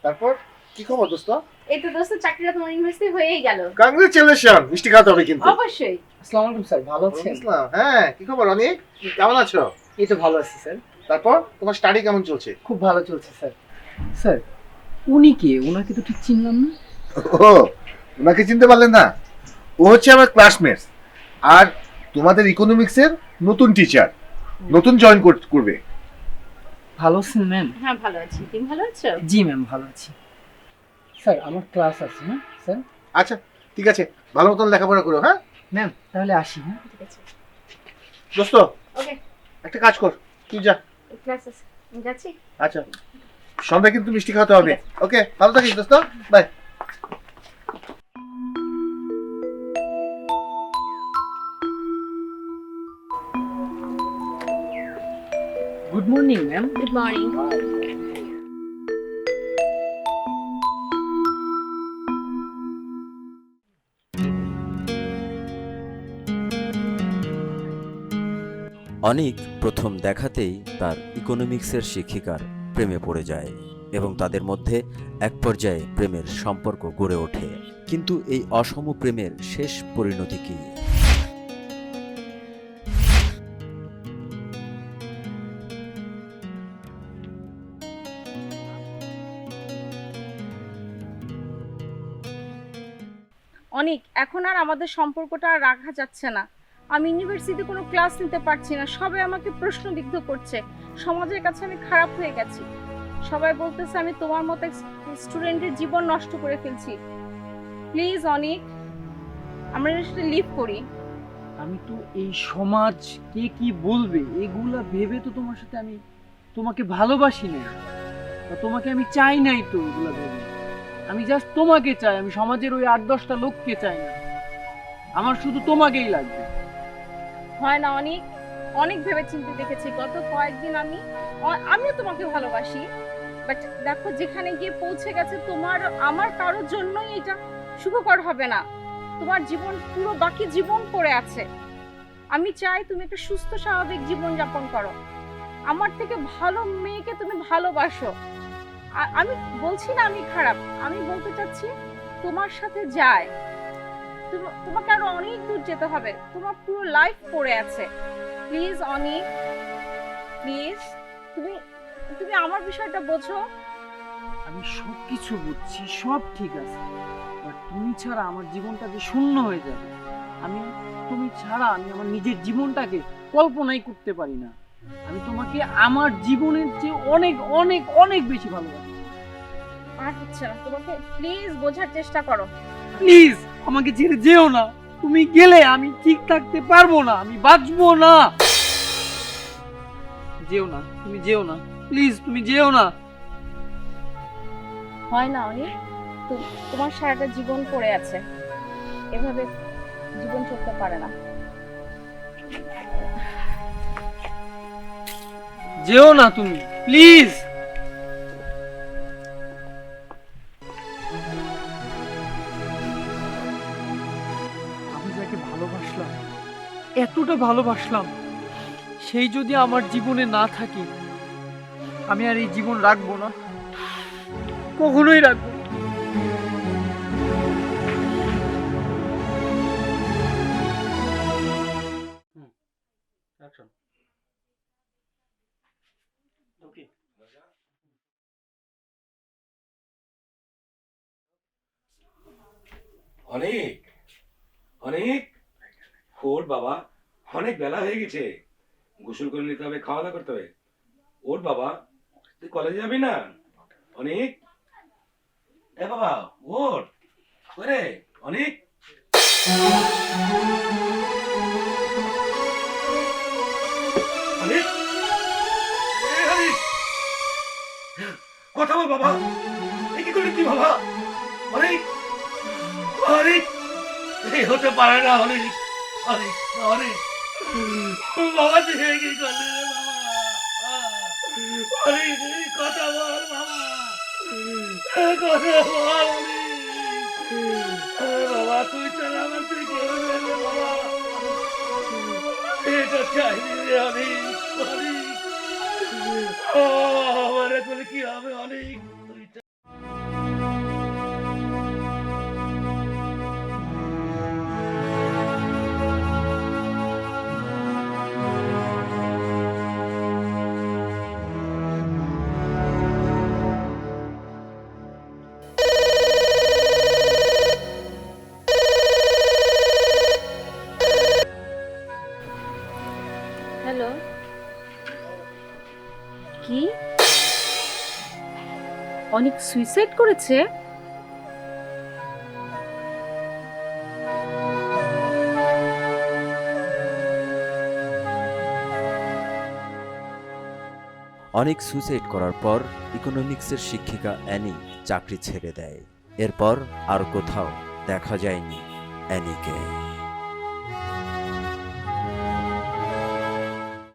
তারপর কি খবর দোস্ত? এই তো দোস্ত, চাকরিটা তোমার ইউনিভার্সিটি হয়েই গেল। কংগ্রেচুলেশন, মিষ্টি খাওয়াতে হবে কিন্তু। অবশ্যই। আসসালামু আলাইকুম স্যার, ভালো আছেন? আসসালাম। হ্যাঁ, কি খবর অনিক? কেমন আছো? এই তো ভালো আছি স্যার। তারপর তোমার স্টাডি কেমন চলছে? খুব ভালো চলছে স্যার। স্যার, উনি কে? ওনাকে তো ঠিক চিনলাম না। ও, ওনাকে চিনতে পারলেন না? ও হচ্ছে আমার ক্লাসমেট আর তোমাদের ইকোনমিক্সের নতুন টিচার, নতুন জয়েন করবে। ভালো আছেন ম্যাম? হ্যাঁ ভালো আছি, তুমি ভালো আছো? জি ম্যাম, ভালো আছি। স্যার, আমার ক্লাস আছে। হ্যাঁ স্যার। আচ্ছা, ঠিক আছে, ভালো মতন লেখাপড়া করো। হ্যাঁ ম্যাম, তাহলে আসি। হ্যাঁ, ঠিক আছে। দোস্ত, ওকে, একটা কাজ কর, তুই যা। ক্লাস আছে, আমি যাচ্ছি। আচ্ছা, সন্ধ্যায় কিন্তু মিষ্টি খাওয়াতে হবে। ওকে, ভালো থাকিস দোস্ত, bye. Good morning ma'am. Good morning. Anik প্রথম দেখাতেই তার ইকোনমিক্সের শিক্ষিকার প্রেমে পড়ে যায় এবং তাদের মধ্যে এক পর্যায়ে প্রেমের সম্পর্ক গড়ে ওঠে। কিন্তু এই অসম প্রেমের শেষ পরিণতি কি? অনেক, এখন আর আমাদের সম্পর্কটা আর রাখা যাচ্ছে না। আমি ইউনিভার্সিটিতে কোনো ক্লাস নিতে পারছি না, সবাই আমাকে প্রশ্নবিদ্ধ করছে। সমাজের কাছে আমি খারাপ হয়ে গেছি। সবাই বলতেছে আমি তোমার মতো স্টুডেন্টের জীবন নষ্ট করে ফেলছি। প্লিজ অনেক, আমরা এর সাথে লিভ করি। আমি তো এই সমাজ কে কি বলবে এগুলা ভেবে তো তোমার সাথে আমি তোমাকে ভালোবাসি না, বা তোমাকে আমি চাই নাই তো। এগুলা ভেবে আমি জাস্ট তোমাকে চাই, আমি সমাজের ওই 8-10টা লোককে চাই না। আমার শুধু তোমাকেই লাগবে। হয় না অনেক, অনেক ভেবে চিন্তে দেখেছি। গত কয়েকদিন আমিও তোমাকে ভালোবাসি, বাট দেখো যেখানে গিয়ে পৌঁছে গেছে, তোমার আমার কারোর জন্যই এটা সুখকর হবে না। তোমার জীবন পুরো বাকি জীবন পড়ে আছে। আমি চাই তুমি একটা সুস্থ স্বাভাবিক জীবন যাপন করো। আমার থেকে ভালো মেয়েকে তুমি ভালোবাসো। আমি বলছি না আমি খারাপ, আমি বলতে চাচ্ছি তোমার সাথে যায়। তোমাকে আরো অনেক দূর যেতে হবে, তোমার পুরো লাইফ পড়ে আছে। প্লিজ অনেক, প্লিজ তুমি তুমি আমার বিষয়টা বোঝো। আমি সবকিছু বুঝছি, সব ঠিক আছে, বাট তুমি ছাড়া আমার জীবনটা যে শূন্য হয়ে যাবে। তুমি ছাড়া আমি আমার নিজের জীবনটাকে কল্পনাই করতে পারি না। আমি তোমাকে আমার জীবনের চেয়ে অনেক অনেক অনেক বেশি ভালোবাসি। আর হচ্ছে না, তোমাকে প্লিজ বোঝার চেষ্টা করো। প্লিজ আমাকে ছেড়ে যেও না। তুমি গেলে আমি ঠিক থাকতে পারবো না, আমি বাঁচবো না। যেও না, তুমি যেও না, প্লিজ তুমি যেও না। হয় না অনেক, তোমার সারাটা জীবন পড়ে আছে, এভাবে জীবন চলতে পারে না। যেও না তুমি, প্লিজ। আমি যাকে ভালোবাসলাম, এতটা ভালোবাসলাম, সেই যদি আমার জীবনে না থাকে, আমি আর এই জীবন রাখবো না, কখনোই রাখবো না। অনেক অনেক ওর বাবা, অনেক বেলা হয়ে গেছে, গোসল করে নিতে হবে, খাওয়া দাওয়া করতে হবে। ওর বাবা, তুই কলেজে যাবি না? অনেক, এ বাবা ওর ওরে অনেক। অনেক, এ অনেক, কথা বল বাবা, এ কি করলি তুই বাবা? অনেক অনেক, এই হতে পারে না। অনেক অনেক অনেক, বাবা তুই কি করলি রে বাবা? অনেক, কথা বল বাবা, কথা বল অনেক। বাবা তুই ছাড়া আমার তুই কেউ নেই রে বাবা, এটা চাইনি রে অনেক। অনেক আমার এখন কি হবে অনেক? তুই কি অনেক সুইসাইড করেছে? অনেক সুইসাইড করার পর ইকোনমিক্সের শিক্ষিকা অ্যানি চাকরি ছেড়ে দেয়। এরপর আর কোথাও দেখা যায়নি অ্যানিকে।